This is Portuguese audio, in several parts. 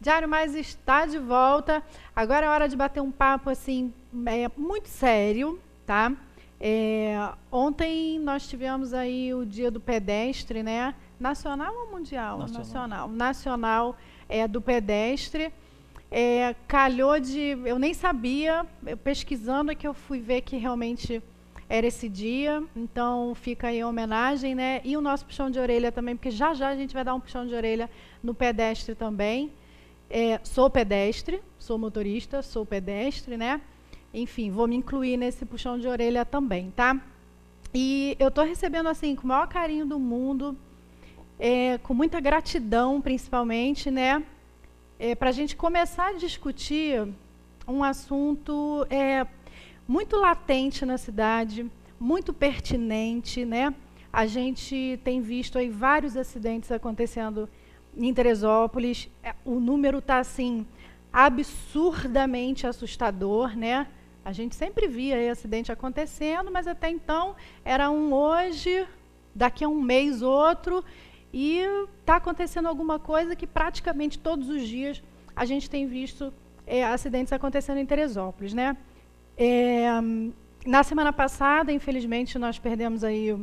Diário Mais está de volta. Agora é hora de bater um papo assim, muito sério, tá? Ontem nós tivemos aí o Dia do Pedestre, né? Nacional ou mundial? Nacional. Nacional do pedestre. Calhou de... Eu nem sabia, pesquisando é que eu fui ver que realmente era esse dia. Então fica aí a homenagem, né? E o nosso puxão de orelha também, porque já já a gente vai dar um puxão de orelha no pedestre também. Sou pedestre, sou motorista, sou pedestre, né? Enfim, vou me incluir nesse puxão de orelha também, tá? E eu estou recebendo, assim, com o maior carinho do mundo, com muita gratidão, principalmente, né? Para a gente começar a discutir um assunto muito latente na cidade, muito pertinente, né? A gente tem visto aí vários acidentes acontecendo em Teresópolis. O número está, assim, absurdamente assustador, né? A gente sempre via aí acidente acontecendo, mas até então era um hoje, daqui a um mês outro, e está acontecendo alguma coisa que praticamente todos os dias a gente tem visto acidentes acontecendo em Teresópolis, né? Na semana passada, infelizmente, nós perdemos aí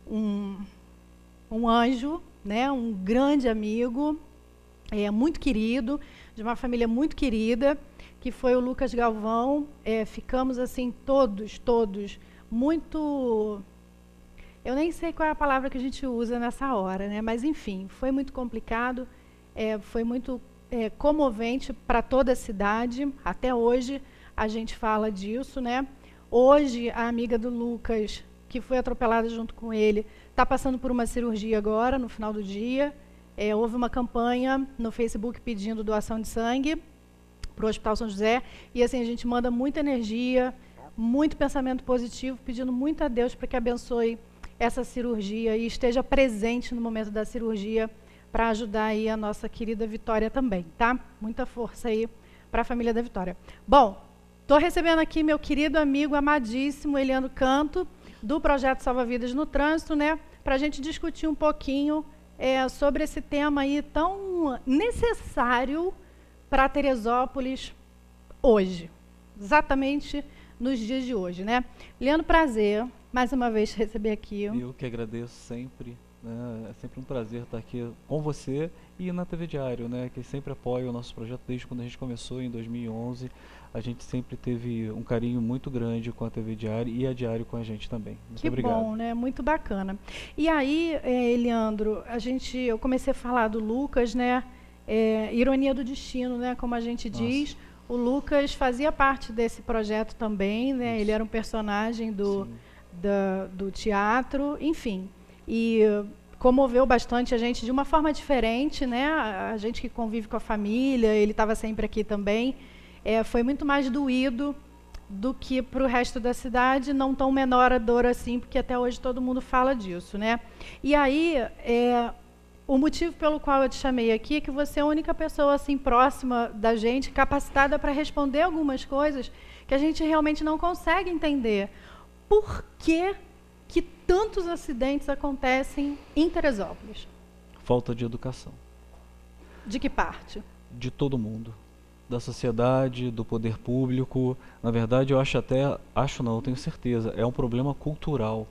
um anjo, né? Um grande amigo, muito querido, de uma família muito querida, que foi o Lucas Galvão. Ficamos assim todos muito... Eu nem sei qual é a palavra que a gente usa nessa hora, né? Mas enfim, foi muito complicado, foi muito comovente para toda a cidade. Até hoje a gente fala disso, né? Hoje a amiga do Lucas, que foi atropelada junto com ele, está passando por uma cirurgia agora, no final do dia. Houve uma campanha no Facebook pedindo doação de sangue para o Hospital São José, e assim a gente manda muita energia, muito pensamento positivo, pedindo muito a Deus para que abençoe essa cirurgia e esteja presente no momento da cirurgia para ajudar aí a nossa querida Vitória também, tá? Muita força aí para a família da Vitória. Bom, estou recebendo aqui meu querido amigo amadíssimo Eliandro Canto, do Projeto Salva Vidas no Trânsito, né? Para a gente discutir um pouquinho sobre esse tema aí tão necessário para Teresópolis hoje, exatamente nos dias de hoje, né? Leandro, prazer, mais uma vez te receber aqui. Eu que agradeço sempre, né? É sempre um prazer estar aqui com você e na TV Diário, né? Que sempre apoia o nosso projeto desde quando a gente começou em 2011. A gente sempre teve um carinho muito grande com a TV Diário e a Diário com a gente também. Muito obrigado. Que bom, né? Muito bacana. E aí, Eliandro, eu comecei a falar do Lucas, né? Ironia do destino, né? Como a gente diz. Nossa. O Lucas fazia parte desse projeto também, né? Isso. Ele era um personagem do teatro, enfim. E comoveu bastante a gente de uma forma diferente, né? A gente que convive com a família, ele estava sempre aqui também. Foi muito mais doído do que para o resto da cidade, não tão menor a dor assim, porque até hoje todo mundo fala disso, né? E aí, o motivo pelo qual eu te chamei aqui é que você é a única pessoa assim próxima da gente, capacitada para responder algumas coisas que a gente realmente não consegue entender. Por que tantos acidentes acontecem em Teresópolis? Falta de educação. De que parte? De todo mundo. Da sociedade, do poder público. Na verdade, eu eu tenho certeza, é um problema cultural.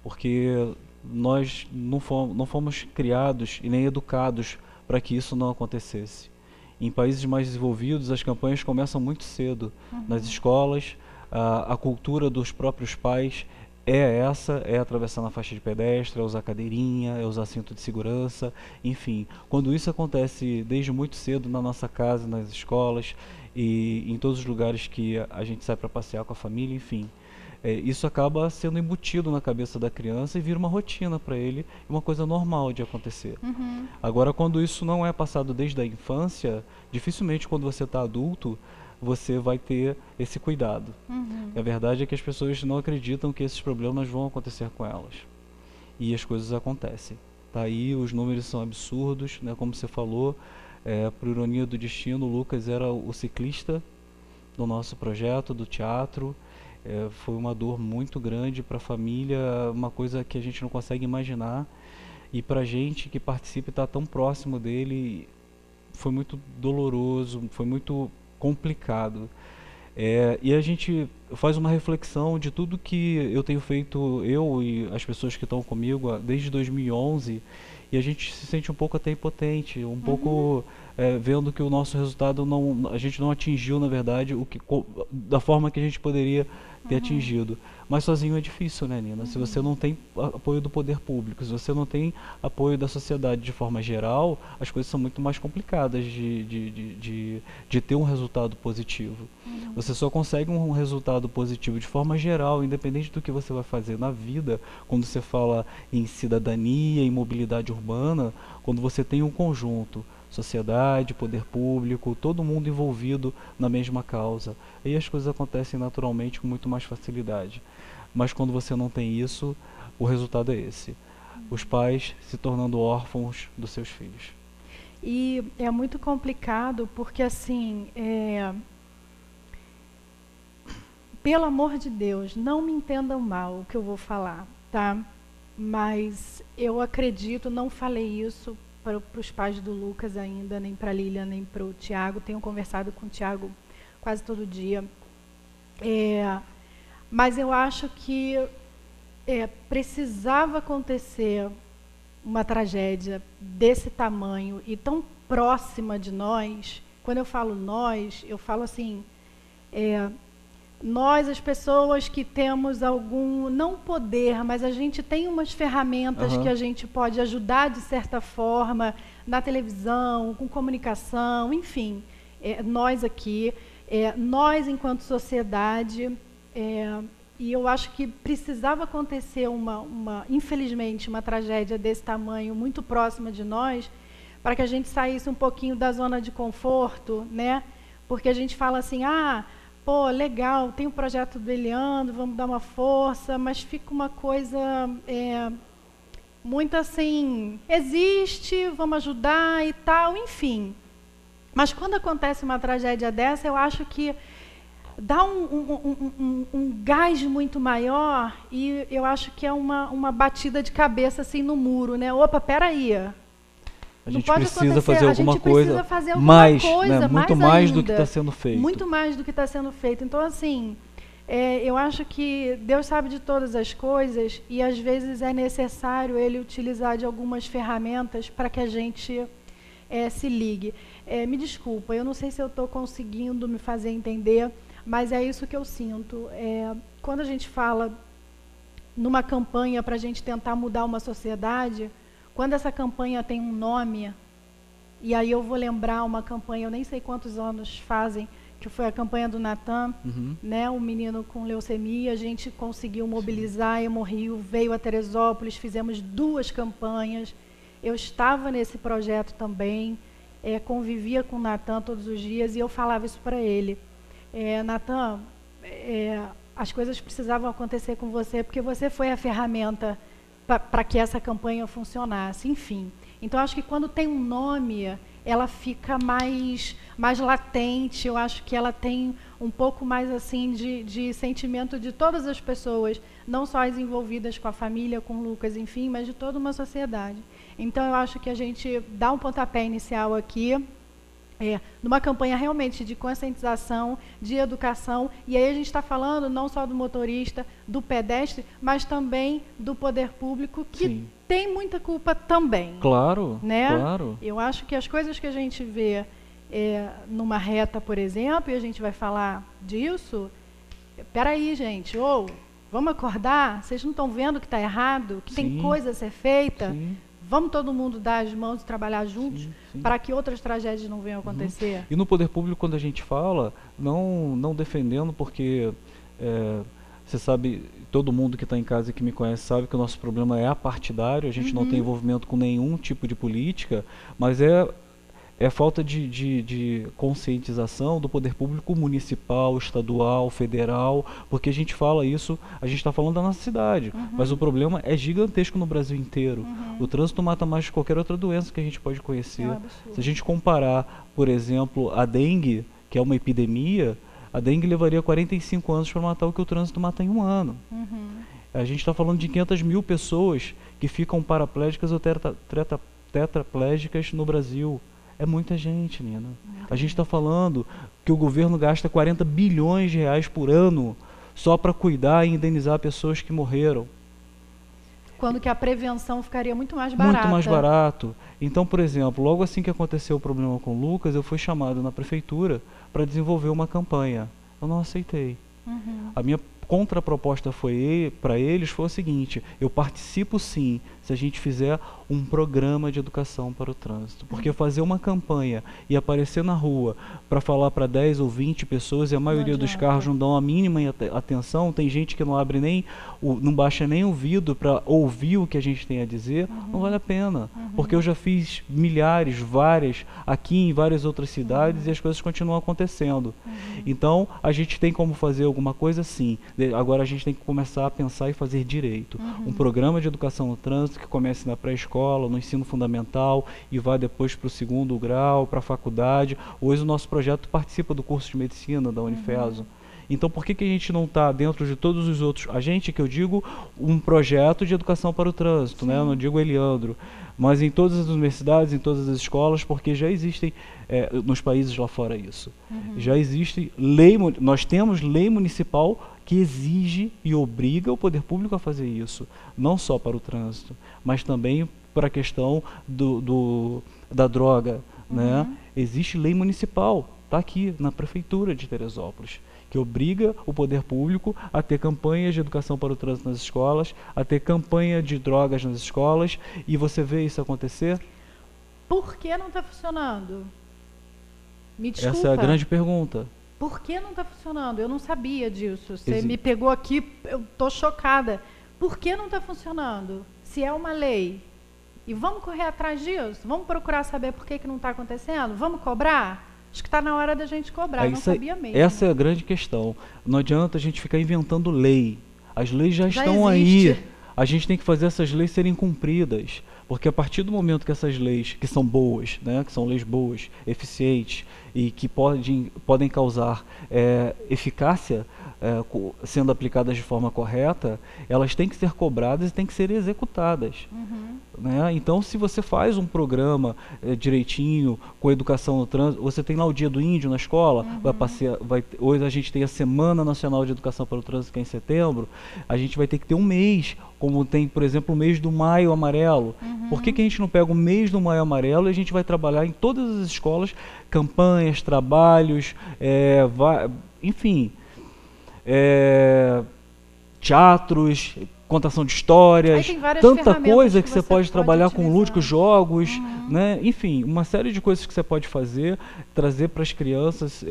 Porque nós não fomos criados e nem educados para que isso não acontecesse. Em países mais desenvolvidos, as campanhas começam muito cedo. Nas escolas, a cultura dos próprios pais é atravessar na faixa de pedestre, é usar cadeirinha, é usar cinto de segurança, enfim. Quando isso acontece desde muito cedo na nossa casa, nas escolas e em todos os lugares que a gente sai para passear com a família, enfim, isso acaba sendo embutido na cabeça da criança e vira uma rotina para ele, uma coisa normal de acontecer. Agora, quando isso não é passado desde a infância, dificilmente quando você está adulto, você vai ter esse cuidado. A verdade é que as pessoas não acreditam que esses problemas vão acontecer com elas. E as coisas acontecem. Tá aí, os números são absurdos, né? Como você falou, por ironia do destino, o Lucas era o ciclista do nosso projeto, do teatro. Foi uma dor muito grande para a família, uma coisa que a gente não consegue imaginar. E para a gente que participa e está tão próximo dele, foi muito doloroso, foi muito complicado. E a gente faz uma reflexão de tudo que eu tenho feito, eu e as pessoas que estão comigo desde 2011, e a gente se sente um pouco até impotente, um pouco vendo que o nosso resultado a gente não atingiu, na verdade, da forma que a gente poderia ter atingido. Mas sozinho é difícil, né, Nina? Se você não tem apoio do poder público, se você não tem apoio da sociedade de forma geral, as coisas são muito mais complicadas de ter um resultado positivo. Você só consegue um resultado positivo de forma geral, independente do que você vai fazer na vida, quando você fala em cidadania, em mobilidade urbana, quando você tem um conjunto, sociedade, poder público, todo mundo envolvido na mesma causa. E as coisas acontecem naturalmente com muito mais facilidade. Mas quando você não tem isso, o resultado é esse. Os pais se tornando órfãos dos seus filhos. E é muito complicado porque, assim, pelo amor de Deus, não me entendam mal o que eu vou falar, tá? Mas eu acredito, não falei isso para os pais do Lucas ainda, nem para a Lilian, nem para o Tiago. Tenho conversado com o Tiago quase todo dia. Mas eu acho que precisava acontecer uma tragédia desse tamanho e tão próxima de nós. Quando eu falo nós, eu falo assim, nós, as pessoas que temos algum, não poder, mas a gente tem umas ferramentas que a gente pode ajudar de certa forma, na televisão, com comunicação, enfim, nós aqui, nós enquanto sociedade, e eu acho que precisava acontecer infelizmente, uma tragédia desse tamanho, muito próxima de nós, para que a gente saísse um pouquinho da zona de conforto, né? Porque a gente fala assim, pô, legal, tem o projeto do Eliandro, vamos dar uma força, mas fica uma coisa muito assim, existe, vamos ajudar e tal, enfim. Mas quando acontece uma tragédia dessa, eu acho que dá um gás muito maior e eu acho que é uma batida de cabeça assim no muro, né? Opa, peraí. A gente precisa fazer alguma coisa mais, né? Muito mais do que está sendo feito. Muito mais do que está sendo feito. Então, assim, eu acho que Deus sabe de todas as coisas e, às vezes, é necessário Ele utilizar de algumas ferramentas para que a gente se ligue. Me desculpa, eu não sei se eu estou conseguindo me fazer entender, mas é isso que eu sinto. Quando a gente fala numa campanha para a gente tentar mudar uma sociedade... Quando essa campanha tem um nome, e aí eu vou lembrar uma campanha, eu nem sei quantos anos fazem, que foi a campanha do Natan, né, um menino com leucemia, a gente conseguiu mobilizar, Hemorrio veio a Teresópolis, fizemos 2 campanhas, eu estava nesse projeto também, convivia com o Natan todos os dias, e eu falava isso para ele, Natan, as coisas precisavam acontecer com você, porque você foi a ferramenta para que essa campanha funcionasse, enfim. Então, acho que quando tem um nome, ela fica mais latente, eu acho que ela tem um pouco mais assim de sentimento de todas as pessoas, não só as envolvidas com a família, com o Lucas, enfim, mas de toda uma sociedade. Então, eu acho que a gente dá um pontapé inicial aqui, numa campanha realmente de conscientização, de educação, e aí a gente está falando não só do motorista, do pedestre, mas também do poder público, que tem muita culpa também. Claro, né? Claro. Eu acho que as coisas que a gente vê numa reta, por exemplo, e a gente vai falar disso, peraí, gente, vamos acordar, vocês não estão vendo que está errado, que tem coisa a ser feita? Sim. Vamos todo mundo dar as mãos e trabalhar juntos para que outras tragédias não venham a acontecer? E no poder público, quando a gente fala, não defendendo, porque você sabe, todo mundo que está em casa e que me conhece sabe que o nosso problema é apartidário, a gente não tem envolvimento com nenhum tipo de política, mas é falta de conscientização do poder público municipal, estadual, federal, porque a gente fala isso, a gente está falando da nossa cidade, mas o problema é gigantesco no Brasil inteiro. O trânsito mata mais de qualquer outra doença que a gente pode conhecer. Se a gente comparar, por exemplo, a dengue, que é uma epidemia, a dengue levaria 45 anos para matar o que o trânsito mata em 1 ano. A gente está falando de 500 mil pessoas que ficam paraplégicas ou tetraplégicas no Brasil. É muita gente, Nina. A gente está falando que o governo gasta 40 bilhões de reais por ano só para cuidar e indenizar pessoas que morreram. Quando que a prevenção ficaria muito mais barata. Muito mais barato. Então, por exemplo, logo assim que aconteceu o problema com o Lucas, eu fui chamado na prefeitura para desenvolver uma campanha. Eu não aceitei. A minha contraproposta para eles foi o seguinte: eu participo sim, se a gente fizer um programa de educação para o trânsito. Porque fazer uma campanha e aparecer na rua para falar para 10 ou 20 pessoas e a maioria dos carros não dão a mínima atenção, tem gente que não abre nem, não baixa nem o vidro para ouvir o que a gente tem a dizer, não vale a pena. Porque eu já fiz milhares, várias, aqui em várias outras cidades e as coisas continuam acontecendo. Então, a gente tem como fazer alguma coisa sim. Agora a gente tem que começar a pensar e fazer direito. Um programa de educação no trânsito que comece na pré-escola, no ensino fundamental e vá depois para o 2º grau, para a faculdade. Hoje o nosso projeto participa do curso de medicina da Unifeso. Então, por que a gente não está dentro de todos os outros? A gente, que eu digo, um projeto de educação para o trânsito, né? Eu não digo Eliandro, mas em todas as universidades, em todas as escolas, porque já existem nos países lá fora isso. Já existe lei, nós temos lei municipal que exige e obriga o poder público a fazer isso, não só para o trânsito, mas também para a questão da droga, né? Existe lei municipal, está aqui na prefeitura de Teresópolis, que obriga o poder público a ter campanhas de educação para o trânsito nas escolas, a ter campanha de drogas nas escolas, e você vê isso acontecer? Por que não está funcionando? Me desculpa. Essa é a grande pergunta. Por que não está funcionando? Eu não sabia disso. Você me pegou aqui, eu estou chocada. Por que não está funcionando? Se é uma lei. E vamos correr atrás disso? Vamos procurar saber por que não está acontecendo? Vamos cobrar? Acho que está na hora da gente cobrar, não sabia mesmo. Essa é a grande questão. Não adianta a gente ficar inventando lei. As leis já estão aí. A gente tem que fazer essas leis serem cumpridas. Porque a partir do momento que essas leis, que são boas, né, que são leis boas, eficientes e que podem causar eficácia sendo aplicadas de forma correta, elas têm que ser cobradas e têm que ser executadas. Né? Então, se você faz um programa direitinho, com educação no trânsito, você tem lá o Dia do Índio na escola, hoje a gente tem a Semana Nacional de Educação para o Trânsito, que é em setembro, a gente vai ter que ter um mês, como tem, por exemplo, o mês do Maio Amarelo. Por que a gente não pega o mês do Maio Amarelo e a gente vai trabalhar em todas as escolas, campanhas, trabalhos, enfim, teatros, contação de histórias, tanta coisa que você pode trabalhar com lúdicos, jogos, né? Enfim, uma série de coisas que você pode fazer, trazer para as crianças,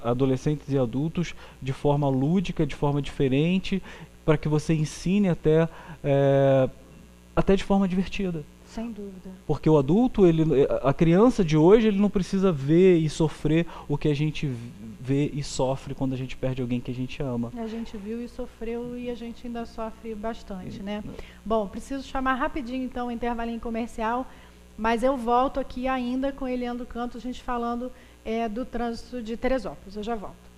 adolescentes e adultos de forma lúdica, de forma diferente, para que você ensine até de forma divertida. Sem dúvida. Porque o adulto, a criança de hoje, ele não precisa ver e sofrer o que a gente vê e sofre quando a gente perde alguém que a gente ama. A gente viu e sofreu e a gente ainda sofre bastante, né? Bom, preciso chamar rapidinho então o intervalinho comercial, mas eu volto aqui ainda com Eliandro Canto, a gente falando do trânsito de Teresópolis. Eu já volto.